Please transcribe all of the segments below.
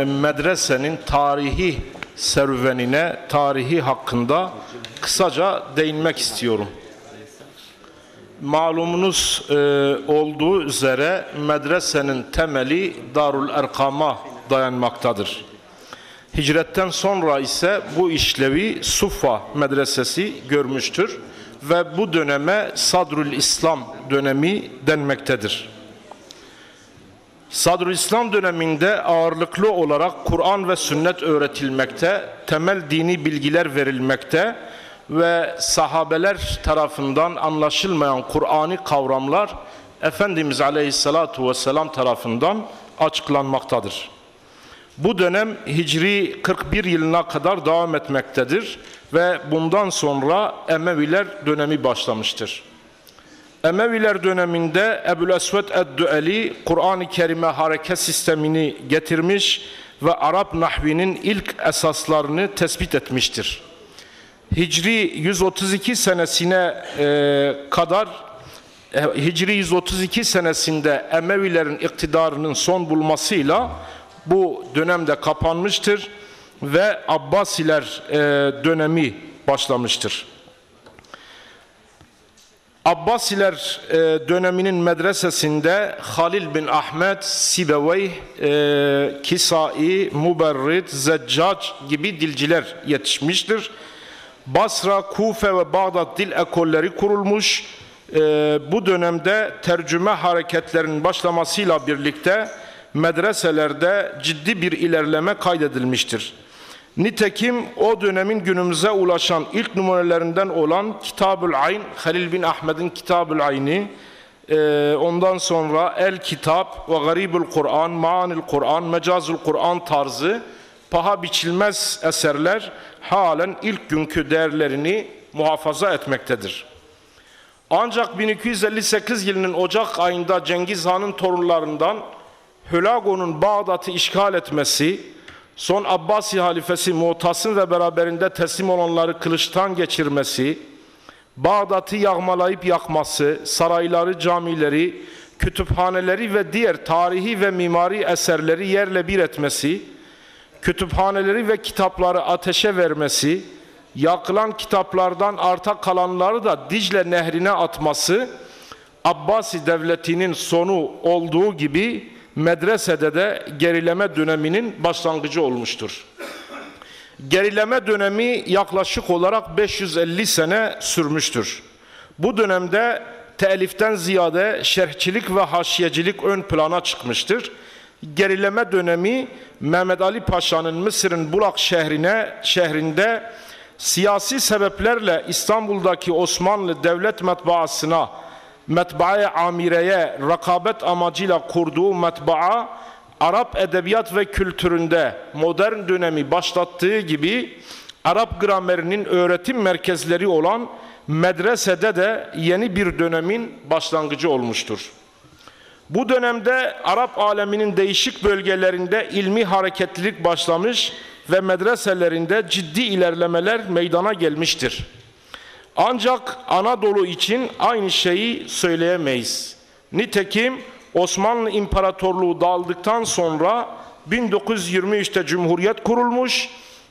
Medresenin tarihi serüvenine, tarihi hakkında kısaca değinmek istiyorum. Malumunuz olduğu üzere medresenin temeli Darul Erkam'a dayanmaktadır. Hicretten sonra ise bu işlevi Suffa medresesi görmüştür ve bu döneme Sadrul İslam dönemi denmektedir. Sadrul İslam döneminde ağırlıklı olarak Kur'an ve sünnet öğretilmekte, temel dini bilgiler verilmekte ve sahabeler tarafından anlaşılmayan Kur'ani kavramlar Efendimiz Aleyhisselatu Vesselam tarafından açıklanmaktadır. Bu dönem Hicri 41 yılına kadar devam etmektedir ve bundan sonra Emeviler dönemi başlamıştır. Emeviler döneminde Ebu'l-Esved ed-Du'eli Kur'an-ı Kerim'e hareket sistemini getirmiş ve Arap nahvinin ilk esaslarını tespit etmiştir. Hicri 132 senesine kadar Hicri 132 senesinde Emevilerin iktidarının son bulmasıyla bu dönemde kapanmıştır ve Abbasiler dönemi başlamıştır. Abbasiler döneminin medresesinde Halil bin Ahmet, Sibeveyh, Kisai, Muberrid, Zeccac gibi dilciler yetişmiştir. Basra, Kufe ve Bağdat dil ekolleri kurulmuş. Bu dönemde tercüme hareketlerinin başlamasıyla birlikte medreselerde ciddi bir ilerleme kaydedilmiştir. Nitekim o dönemin günümüze ulaşan ilk numunelerinden olan Kitab-ül Ayn, Halil bin Ahmet'in Kitab-ül Ayn'i, ondan sonra El Kitap ve Garibül Kur'an, Maanil Kur'an, Mecazül Kur'an tarzı paha biçilmez eserler halen ilk günkü değerlerini muhafaza etmektedir. Ancak 1258 yılının Ocak ayında Cengiz Han'ın torunlarından Hülagu'nun Bağdat'ı işgal etmesi, son Abbasi halifesi Mu'tasim ve beraberinde teslim olanları kılıçtan geçirmesi, Bağdat'ı yağmalayıp yakması, sarayları, camileri, kütüphaneleri ve diğer tarihi ve mimari eserleri yerle bir etmesi, kütüphaneleri ve kitapları ateşe vermesi, yakılan kitaplardan arta kalanları da Dicle Nehri'ne atması, Abbasi devletinin sonu olduğu gibi medresede de gerileme döneminin başlangıcı olmuştur. Gerileme dönemi yaklaşık olarak 550 sene sürmüştür. Bu dönemde teliften ziyade şerhçilik ve haşiyecilik ön plana çıkmıştır. Gerileme dönemi Mehmet Ali Paşa'nın Mısır'ın Bulak şehrinde siyasi sebeplerle İstanbul'daki Osmanlı Devlet Matbaası'na, Metbae Amire'ye rakabet amacıyla kurduğu matbaa, Arap edebiyat ve kültüründe modern dönemi başlattığı gibi Arap gramerinin öğretim merkezleri olan medresede de yeni bir dönemin başlangıcı olmuştur. Bu dönemde Arap aleminin değişik bölgelerinde ilmi hareketlilik başlamış ve medreselerinde ciddi ilerlemeler meydana gelmiştir. Ancak Anadolu için aynı şeyi söyleyemeyiz. Nitekim Osmanlı İmparatorluğu dağıldıktan sonra 1923'te Cumhuriyet kurulmuş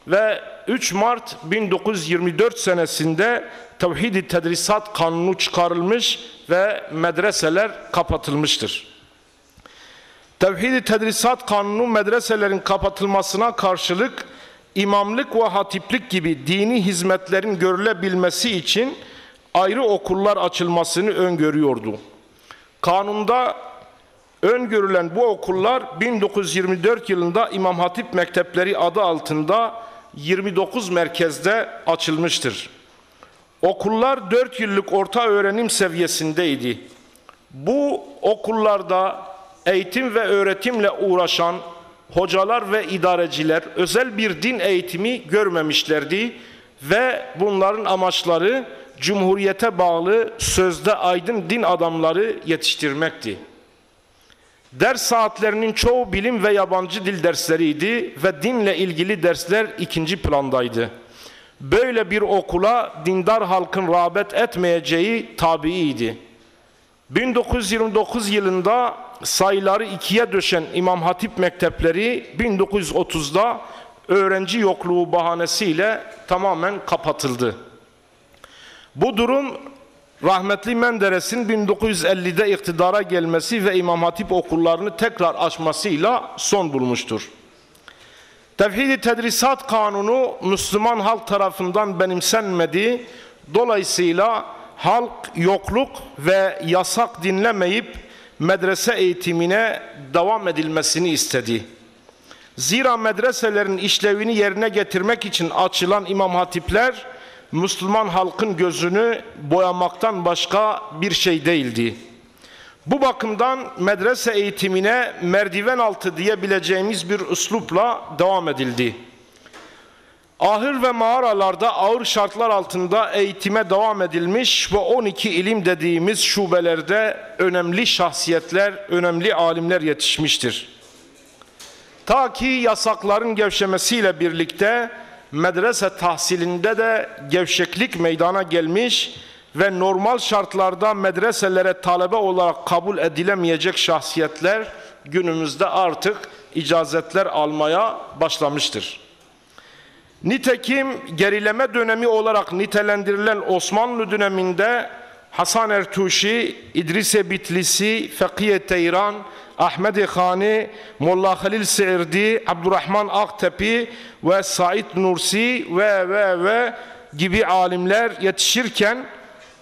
ve 3 Mart 1924 senesinde Tevhid-i Tedrisat Kanunu çıkarılmış ve medreseler kapatılmıştır. Tevhid-i Tedrisat Kanunu medreselerin kapatılmasına karşılık imamlık ve hatiplik gibi dini hizmetlerin görülebilmesi için ayrı okullar açılmasını öngörüyordu. Kanunda öngörülen bu okullar 1924 yılında İmam Hatip Mektepleri adı altında 29 merkezde açılmıştır. Okullar 4 yıllık orta öğrenim seviyesindeydi. Bu okullarda eğitim ve öğretimle uğraşan hocalar ve idareciler özel bir din eğitimi görmemişlerdi ve bunların amaçları Cumhuriyete bağlı sözde aydın din adamları yetiştirmekti. Ders saatlerinin çoğu bilim ve yabancı dil dersleriydi ve dinle ilgili dersler ikinci plandaydı. Böyle bir okula dindar halkın rağbet etmeyeceği tabiiydi. 1929 yılında sayıları ikiye düşen İmam Hatip mektepleri 1930'da öğrenci yokluğu bahanesiyle tamamen kapatıldı. Bu durum rahmetli Menderes'in 1950'de iktidara gelmesi ve İmam Hatip okullarını tekrar açmasıyla son bulmuştur. Tevhid-i Tedrisat Kanunu Müslüman halk tarafından benimsenmedi. Dolayısıyla halk yokluk ve yasak dinlemeyip medrese eğitimine devam edilmesini istedi. Zira medreselerin işlevini yerine getirmek için açılan İmam Hatipler Müslüman halkın gözünü boyamaktan başka bir şey değildi. Bu bakımdan medrese eğitimine merdiven altı diyebileceğimiz bir üslupla devam edildi. Ahır ve mağaralarda ağır şartlar altında eğitime devam edilmiş ve 12 ilim dediğimiz şubelerde önemli şahsiyetler, önemli alimler yetişmiştir. Ta ki yasakların gevşemesiyle birlikte medrese tahsilinde de gevşeklik meydana gelmiş ve normal şartlarda medreselere talebe olarak kabul edilemeyecek şahsiyetler günümüzde artık icazetler almaya başlamıştır. Nitekim gerileme dönemi olarak nitelendirilen Osmanlı döneminde Hasan Ertuşi, İdris-i Bitlisi, Fakih-i Teyran, Ahmed-i Khani, Molla Halil Seirdi, Abdurrahman Aktepi ve Said Nursi ve gibi alimler yetişirken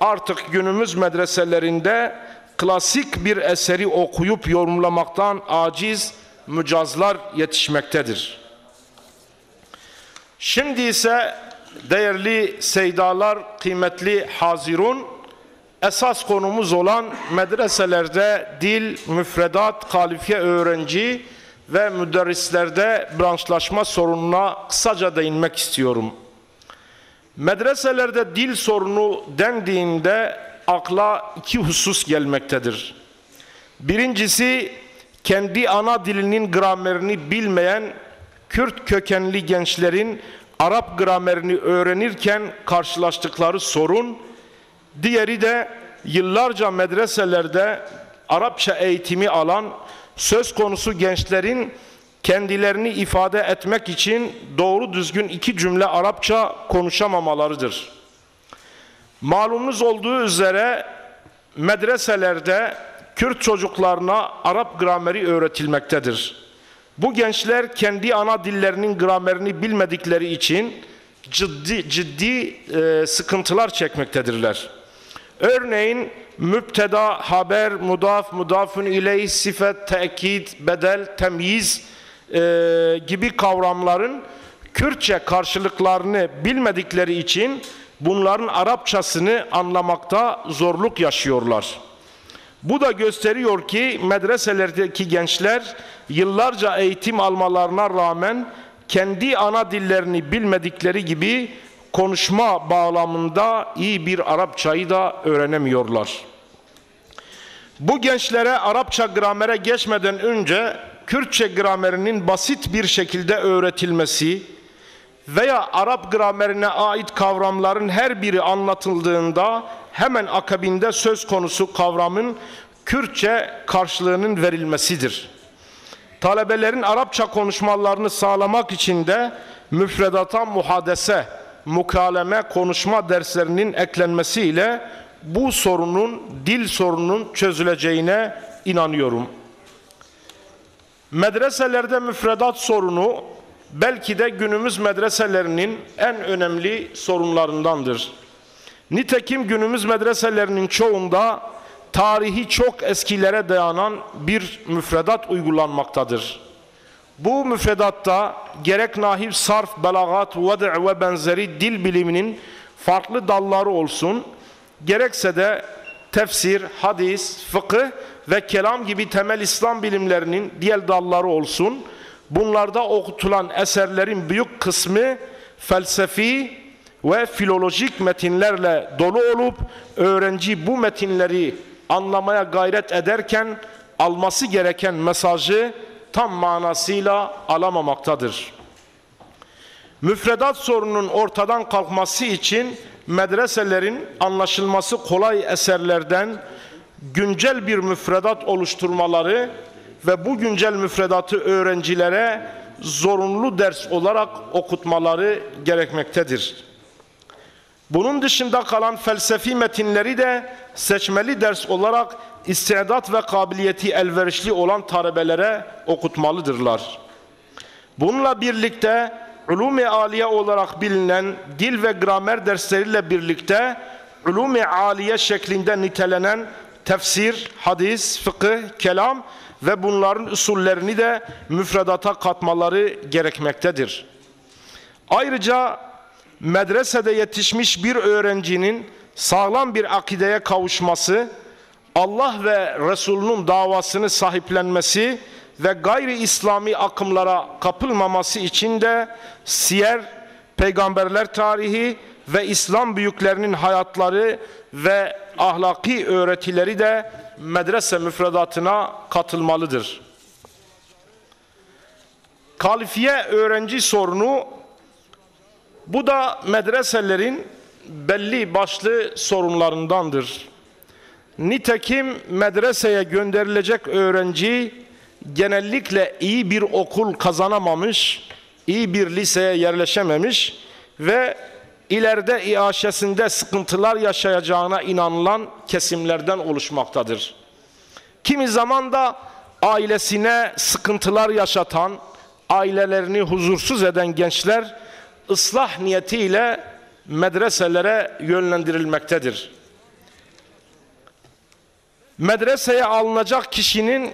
artık günümüz medreselerinde klasik bir eseri okuyup yorumlamaktan aciz mücazlar yetişmektedir. Şimdi ise değerli seydalar, kıymetli hazirun, esas konumuz olan medreselerde dil, müfredat, kalifiye öğrenci ve müderrislerde branşlaşma sorununa kısaca değinmek istiyorum. Medreselerde dil sorunu dendiğinde akla iki husus gelmektedir. Birincisi, kendi ana dilinin gramerini bilmeyen Kürt kökenli gençlerin Arap gramerini öğrenirken karşılaştıkları sorun. Diğeri de yıllarca medreselerde Arapça eğitimi alan söz konusu gençlerin kendilerini ifade etmek için doğru düzgün iki cümle Arapça konuşamamalarıdır. Malumunuz olduğu üzere medreselerde Kürt çocuklarına Arap grameri öğretilmektedir. Bu gençler kendi ana dillerinin gramerini bilmedikleri için ciddi sıkıntılar çekmektedirler. Örneğin müpteda, haber, mudaf, mudafun ileyh, sifet, tekid, bedel, temyiz gibi kavramların Kürtçe karşılıklarını bilmedikleri için bunların Arapçasını anlamakta zorluk yaşıyorlar. Bu da gösteriyor ki medreselerdeki gençler yıllarca eğitim almalarına rağmen kendi ana dillerini bilmedikleri gibi konuşma bağlamında iyi bir Arapçayı da öğrenemiyorlar. Bu gençlere Arapça gramere geçmeden önce Kürtçe gramerinin basit bir şekilde öğretilmesi veya Arap gramerine ait kavramların her biri anlatıldığında hemen akabinde söz konusu kavramın Kürtçe karşılığının verilmesidir. Talebelerin Arapça konuşmalarını sağlamak için de müfredata muhadese, mukaleme, konuşma derslerinin eklenmesiyle bu sorunun, dil sorunun çözüleceğine inanıyorum. Medreselerde müfredat sorunu belki de günümüz medreselerinin en önemli sorunlarındandır. Nitekim günümüz medreselerinin çoğunda tarihi çok eskilere dayanan bir müfredat uygulanmaktadır. Bu müfredatta gerek nahiv, sarf, belagat, ved' ve benzeri dil biliminin farklı dalları olsun, gerekse de tefsir, hadis, fıkıh ve kelam gibi temel İslam bilimlerinin diğer dalları olsun, bunlarda okutulan eserlerin büyük kısmı felsefi ve filolojik metinlerle dolu olup öğrenci bu metinleri anlamaya gayret ederken alması gereken mesajı tam manasıyla alamamaktadır. Müfredat sorununun ortadan kalkması için medreselerin anlaşılması kolay eserlerden güncel bir müfredat oluşturmaları ve bu güncel müfredatı öğrencilere zorunlu ders olarak okutmaları gerekmektedir. Bunun dışında kalan felsefi metinleri de seçmeli ders olarak istidat ve kabiliyeti elverişli olan talebelere okutmalıdırlar. Bununla birlikte ulûm-i âliye olarak bilinen dil ve gramer dersleriyle birlikte ulûm-i âliye şeklinde nitelenen tefsir, hadis, fıkıh, kelam ve bunların usullerini de müfredata katmaları gerekmektedir. Ayrıca medresede yetişmiş bir öğrencinin sağlam bir akideye kavuşması, Allah ve Resulünün davasını sahiplenmesi ve gayri İslami akımlara kapılmaması için de siyer, peygamberler tarihi ve İslam büyüklerinin hayatları ve ahlaki öğretileri de medrese müfredatına katılmalıdır. Kalifiye öğrenci sorunu, bu da medreselerin belli başlı sorunlarındandır. Nitekim medreseye gönderilecek öğrenci genellikle iyi bir okul kazanamamış, iyi bir liseye yerleşememiş ve ileride iaşesinde sıkıntılar yaşayacağına inanılan kesimlerden oluşmaktadır. Kimi zaman da ailesine sıkıntılar yaşatan, ailelerini huzursuz eden gençler ıslah niyetiyle medreselere yönlendirilmektedir. Medreseye alınacak kişinin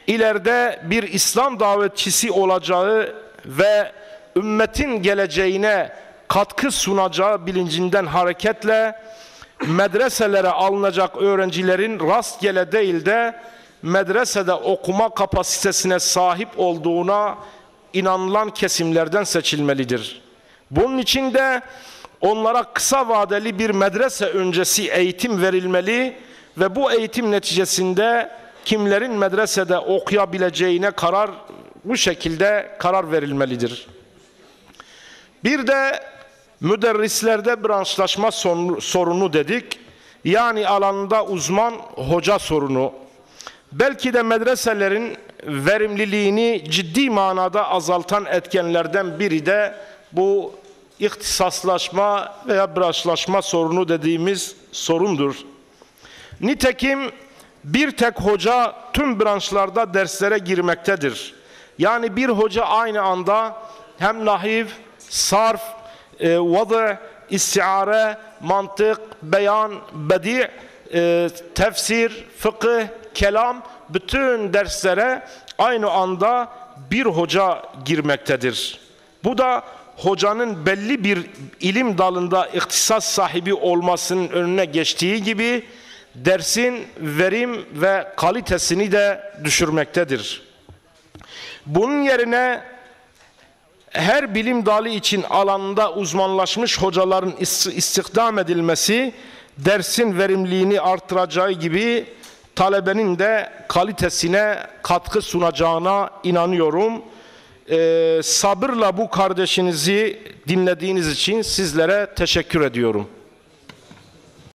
ileride bir İslam davetçisi olacağı ve ümmetin geleceğine katkı sunacağı bilincinden hareketle medreselere alınacak öğrencilerin rastgele değil de medresede okuma kapasitesine sahip olduğuna inanılan kesimlerden seçilmelidir. Bunun için de onlara kısa vadeli bir medrese öncesi eğitim verilmeli ve bu eğitim neticesinde kimlerin medresede okuyabileceğine bu şekilde karar verilmelidir. Bir de müderrislerde branşlaşma sorunu dedik. Yani alanında uzman hoca sorunu. Belki de medreselerin verimliliğini ciddi manada azaltan etkenlerden biri de bu ihtisaslaşma veya branşlaşma sorunu dediğimiz sorundur. Nitekim bir tek hoca tüm branşlarda derslere girmektedir. Yani bir hoca aynı anda hem nahiv, sarf, vadı, istiare, mantık, beyan, bedi, tefsir, fıkıh, kelam, bütün derslere aynı anda bir hoca girmektedir. Bu da hocanın belli bir ilim dalında ihtisas sahibi olmasının önüne geçtiği gibi dersin verim ve kalitesini de düşürmektedir. Bunun yerine her bilim dalı için alanında uzmanlaşmış hocaların istihdam edilmesi dersin verimliliğini artıracağı gibi talebenin de kalitesine katkı sunacağına inanıyorum. Sabırla bu kardeşinizi dinlediğiniz için sizlere teşekkür ediyorum.